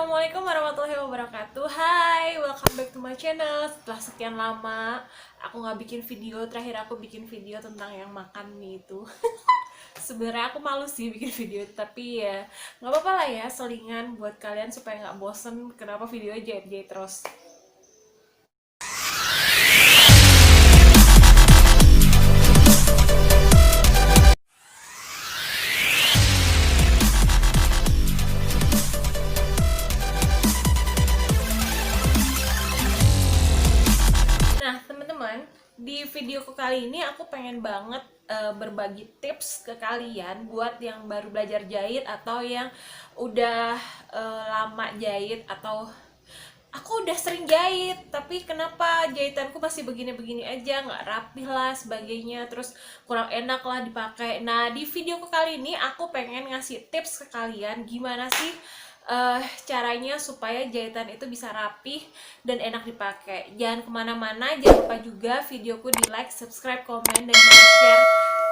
Assalamualaikum warahmatullahi wabarakatuh. Hai, welcome back to my channel. Setelah sekian lama aku nggak bikin video, terakhir aku bikin video tentang yang makan mie itu. Sebenarnya aku malu sih bikin video, tapi ya nggak apa-apa lah ya, selingan buat kalian supaya nggak bosen kenapa videonya jahit-jahit terus. Nah, teman-teman, di videoku kali ini aku pengen banget berbagi tips ke kalian buat yang baru belajar jahit atau yang udah lama jahit, atau aku udah sering jahit tapi kenapa jahitanku masih begini-begini aja, nggak rapih lah sebagainya, terus kurang enak lah dipakai. Nah, di videoku kali ini aku pengen ngasih tips ke kalian gimana sih caranya supaya jahitan itu bisa rapih dan enak dipakai. Jangan kemana-mana, jangan lupa juga videoku di like, subscribe, komen, dan share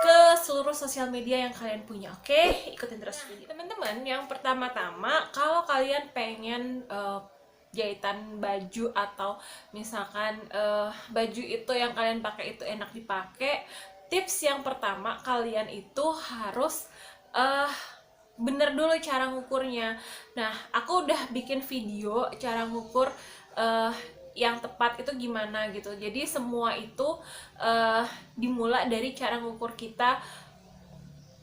ke seluruh sosial media yang kalian punya. Oke, ikutin terus video. Teman-teman, yang pertama-tama, kalau kalian pengen jahitan baju atau misalkan baju itu yang kalian pakai itu enak dipakai, tips yang pertama kalian itu harus bener dulu cara ngukurnya. Nah, aku udah bikin video cara ngukur yang tepat itu gimana gitu. Jadi semua itu dimulai dari cara ngukur kita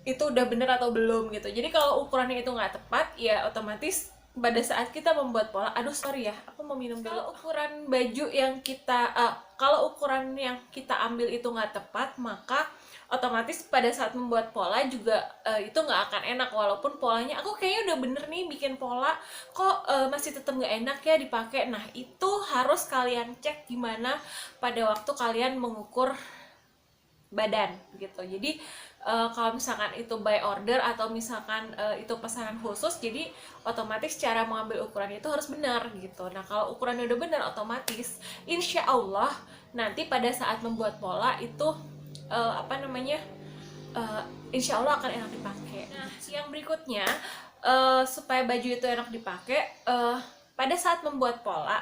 itu udah bener atau belum gitu. Jadi kalau ukurannya itu nggak tepat, ya otomatis pada saat kita membuat pola, aduh sorry ya, aku mau minum dulu. Kalau ukuran baju yang kita kalau ukuran yang kita ambil itu nggak tepat, maka otomatis pada saat membuat pola juga itu nggak akan enak. Walaupun polanya aku kayaknya udah bener nih bikin pola, kok masih tetap nggak enak ya dipakai. Nah, itu harus kalian cek gimana pada waktu kalian mengukur badan gitu. Jadi kalau misalkan itu by order atau misalkan itu pesanan khusus, jadi otomatis cara mengambil ukuran itu harus benar gitu. Nah, kalau ukurannya udah benar, otomatis insya Allah nanti pada saat membuat pola itu insya Allah akan enak dipakai. Nah, yang berikutnya supaya baju itu enak dipakai, pada saat membuat pola,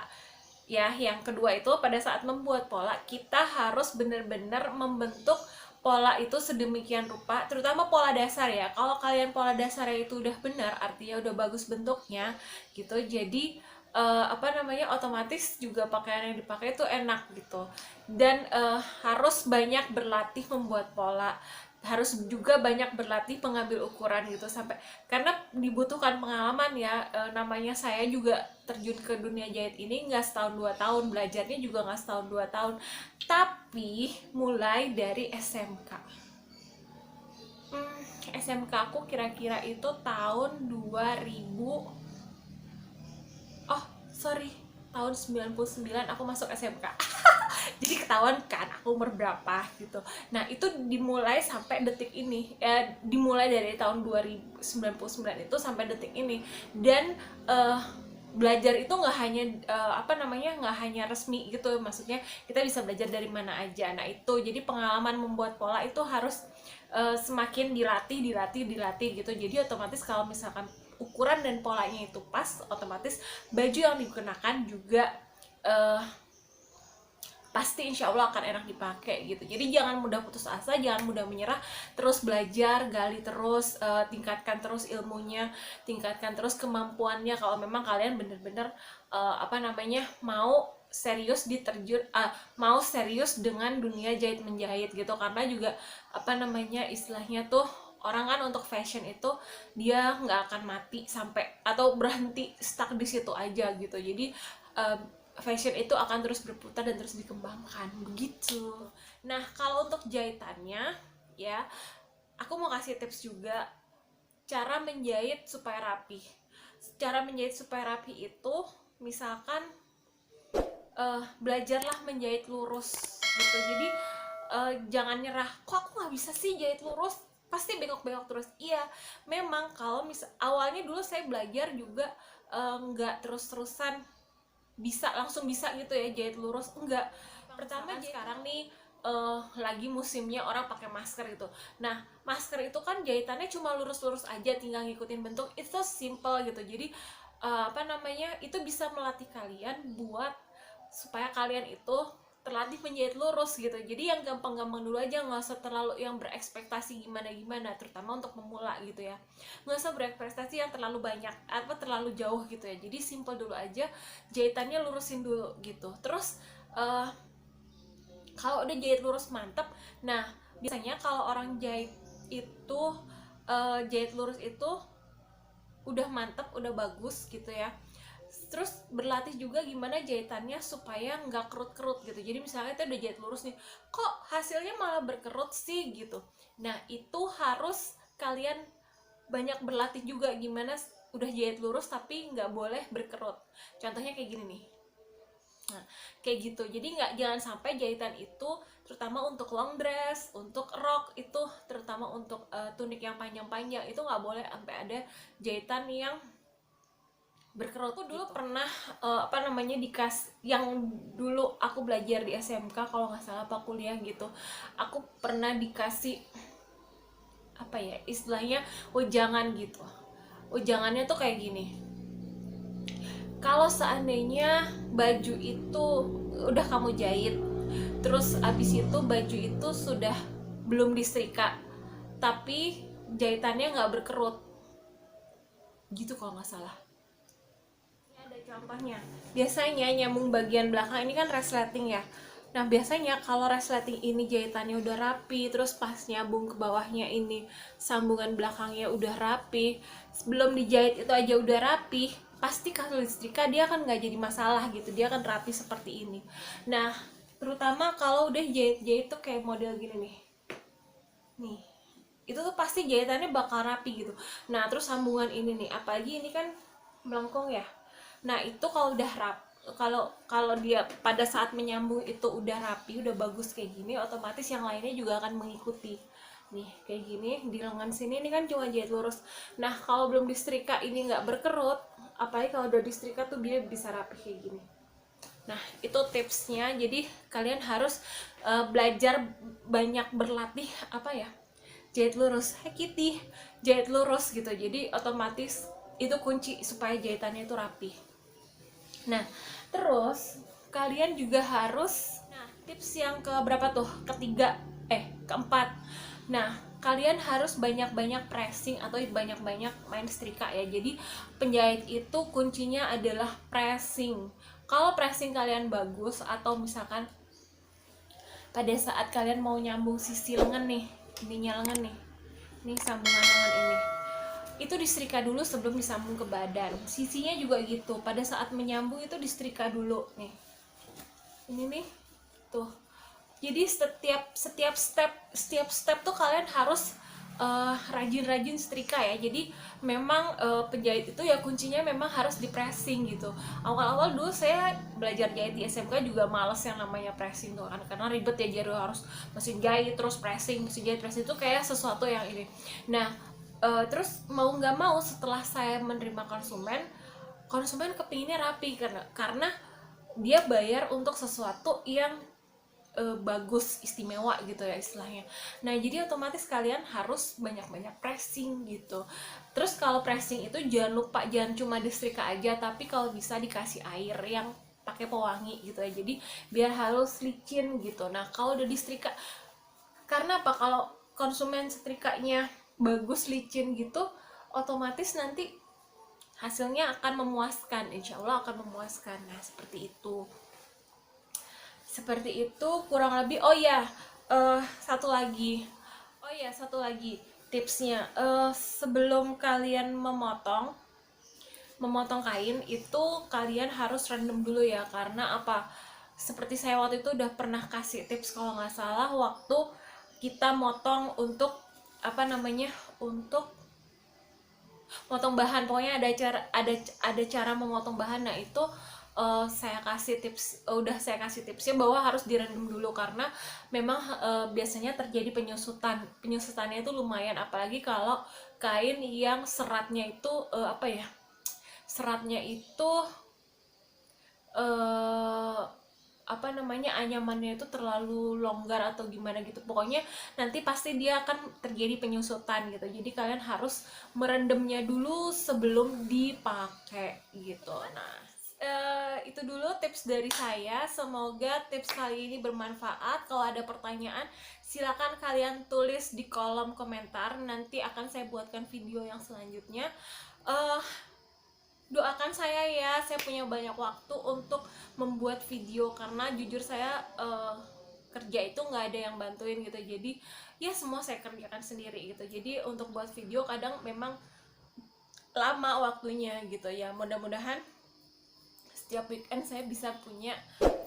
ya, yang kedua itu pada saat membuat pola kita harus benar-benar membentuk pola itu sedemikian rupa, terutama pola dasar ya. Kalau kalian pola dasarnya itu udah benar, artinya udah bagus bentuknya gitu, jadi otomatis juga pakaian yang dipakai itu enak gitu. Dan harus banyak berlatih membuat pola, harus juga banyak berlatih pengambil ukuran gitu, sampai karena dibutuhkan pengalaman ya. Namanya saya juga terjun ke dunia jahit ini nggak setahun 2 tahun, belajarnya juga nggak setahun 2 tahun, tapi mulai dari SMK. SMK aku kira-kira itu tahun 2000, oh sorry, tahun 99 aku masuk SMK. Jadi ketahuan kan aku umur berapa gitu. Nah, itu dimulai sampai detik ini, dimulai dari tahun 2099 itu sampai detik ini. Dan belajar itu nggak hanya nggak hanya resmi gitu, maksudnya kita bisa belajar dari mana aja. Nah, itu jadi pengalaman membuat pola itu harus semakin dilatih gitu. Jadi otomatis kalau misalkan ukuran dan polanya itu pas, otomatis baju yang digunakan juga pasti insya Allah akan enak dipakai gitu. Jadi jangan mudah putus asa, jangan mudah menyerah, terus belajar, gali terus, tingkatkan terus ilmunya, tingkatkan terus kemampuannya. Kalau memang kalian bener-bener mau serius mau serius dengan dunia jahit menjahit gitu. Karena juga istilahnya tuh, orang kan untuk fashion itu dia nggak akan mati sampai atau berhenti stuck di situ aja gitu. Jadi fashion itu akan terus berputar dan terus dikembangkan begitu. Nah, kalau untuk jahitannya ya, aku mau kasih tips juga cara menjahit supaya rapi. Cara menjahit supaya rapi itu misalkan belajarlah menjahit lurus gitu. Jadi jangan nyerah, kok aku nggak bisa sih jahit lurus, pasti bengkok-bengkok terus. Iya, memang kalau awalnya dulu saya belajar juga nggak terus-terusan langsung bisa gitu ya jahit lurus, enggak. Pertama sekarang nih lagi musimnya orang pakai masker gitu. Nah, masker itu kan jahitannya cuma lurus-lurus aja, tinggal ngikutin bentuk, itu simple gitu. Jadi apa namanya, itu bisa melatih kalian buat supaya kalian itu terlatih menjahit lurus gitu. Jadi yang gampang-gampang dulu aja, nggak usah terlalu yang berekspektasi gimana-gimana, terutama untuk pemula gitu ya. Nggak usah berekspektasi yang terlalu banyak apa terlalu jauh gitu ya. Jadi simple dulu aja, jahitannya lurusin dulu gitu. Terus kalau udah jahit lurus mantep, nah biasanya kalau orang jahit itu jahit lurus itu udah mantep, udah bagus gitu ya. Terus berlatih juga gimana jahitannya supaya nggak kerut-kerut gitu. Jadi misalnya itu udah jahit lurus nih, kok hasilnya malah berkerut sih gitu. Nah itu harus kalian banyak berlatih juga gimana udah jahit lurus tapi nggak boleh berkerut. Contohnya kayak gini nih. Nah, kayak gitu. Jadi jangan sampai jahitan itu, terutama untuk long dress, untuk rok itu, terutama untuk tunik yang panjang-panjang itu nggak boleh sampai ada jahitan yang berkerut. Aku dulu gitu. Pernah apa namanya yang dulu aku belajar di SMK kalau nggak salah apa kuliah gitu. Aku pernah dikasih apa ya istilahnya ujangan gitu. Ujangannya tuh kayak gini. Kalau seandainya baju itu udah kamu jahit, terus abis itu baju itu sudah belum disetrika, tapi jahitannya nggak berkerut, gitu kalau nggak salah. Ini ada contohnya. Biasanya nyambung bagian belakang ini kan resleting ya. Nah biasanya kalau resleting ini jahitannya udah rapi, terus pas nyambung ke bawahnya ini sambungan belakangnya udah rapi, sebelum dijahit itu aja udah rapi, pasti kalau disetrika dia akan nggak jadi masalah gitu, dia akan rapi seperti ini. Nah terutama kalau udah jahit tuh kayak model gini nih, itu tuh pasti jahitannya bakal rapi gitu. Nah terus sambungan ini nih, apalagi ini kan melengkung ya. Nah itu kalau udah kalau dia pada saat menyambung itu udah rapi, udah bagus kayak gini, otomatis yang lainnya juga akan mengikuti. Nih kayak gini di lengan sini ini kan cuma jahit lurus. Nah kalau belum disetrika ini nggak berkerut, apalagi kalau udah disetrika tuh dia bisa rapi kayak gini. Nah itu tipsnya. Jadi kalian harus belajar banyak berlatih apa ya, jahit lurus. Hai Kitty, jahit lurus gitu. Jadi otomatis itu kunci supaya jahitannya itu rapi. Nah terus kalian juga harus, nah tips yang ke berapa tuh, keempat. Nah kalian harus banyak-banyak pressing atau banyak-banyak main setrika ya. Jadi penjahit itu kuncinya adalah pressing. Kalau pressing kalian bagus, atau misalkan pada saat kalian mau nyambung sisi lengan nih, ininya lengan nih, ini sambungan lengan ini, itu disetrika dulu sebelum disambung ke badan. Sisinya juga gitu, pada saat menyambung itu disetrika dulu nih, ini nih tuh. Jadi setiap step tuh kalian harus rajin-rajin setrika ya. Jadi memang penjahit itu ya kuncinya memang harus di pressing gitu. Awal-awal dulu saya belajar jahit di SMK juga males yang namanya pressing tuh kan, karena ribet ya, jadi harus mesin jahit terus pressing, mesin jahit pressing itu kayak sesuatu yang ini. Nah terus mau nggak mau setelah saya menerima konsumen kepinginnya rapi, karena dia bayar untuk sesuatu yang bagus, istimewa gitu ya istilahnya. Nah jadi otomatis kalian harus banyak-banyak pressing gitu. Terus kalau pressing itu jangan lupa, jangan cuma disetrika aja, tapi kalau bisa dikasih air yang pakai pewangi gitu ya, jadi biar halus licin gitu. Nah kalau udah disetrika, karena apa, kalau konsumen setrikanya bagus licin gitu, otomatis nanti hasilnya akan memuaskan, insya Allah akan memuaskan. Nah seperti itu kurang lebih. Satu lagi tipsnya, sebelum kalian memotong kain itu kalian harus rendam dulu ya. Karena apa, seperti saya waktu itu udah pernah kasih tips kalau nggak salah, waktu kita motong untuk apa namanya, untuk motong bahan. Pokoknya ada cara memotong bahan. Nah itu saya kasih tipsnya bahwa harus direndam dulu, karena memang biasanya terjadi penyusutannya itu lumayan, apalagi kalau kain yang seratnya itu seratnya itu apa namanya, anyamannya itu terlalu longgar atau gimana gitu. Pokoknya nanti pasti dia akan terjadi penyusutan gitu. Jadi kalian harus merendamnya dulu sebelum dipakai gitu. Nah, itu dulu tips dari saya. Semoga tips kali ini bermanfaat. Kalau ada pertanyaan, silakan kalian tulis di kolom komentar. Nanti akan saya buatkan video yang selanjutnya. Doakan saya ya, saya punya banyak waktu untuk membuat video, karena jujur saya kerja itu nggak ada yang bantuin gitu. Jadi ya semua saya kerjakan sendiri gitu. Jadi untuk buat video kadang memang lama waktunya gitu ya. Mudah-mudahan setiap weekend saya bisa punya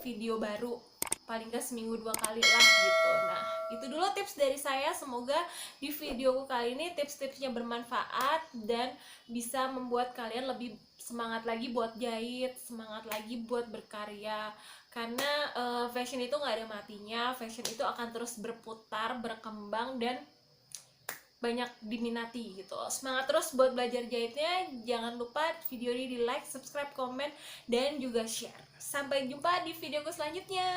video baru, paling nggak seminggu 2 kali lah gitu. Nah, itu dulu tips dari saya. Semoga di videoku kali ini tips-tipsnya bermanfaat dan bisa membuat kalian lebih semangat lagi buat jahit, semangat lagi buat berkarya. Karena fashion itu nggak ada matinya, fashion itu akan terus berputar, berkembang, dan banyak diminati gitu. Semangat terus buat belajar jahitnya. Jangan lupa video ini di like, subscribe, komen, dan juga share. Sampai jumpa di videoku selanjutnya.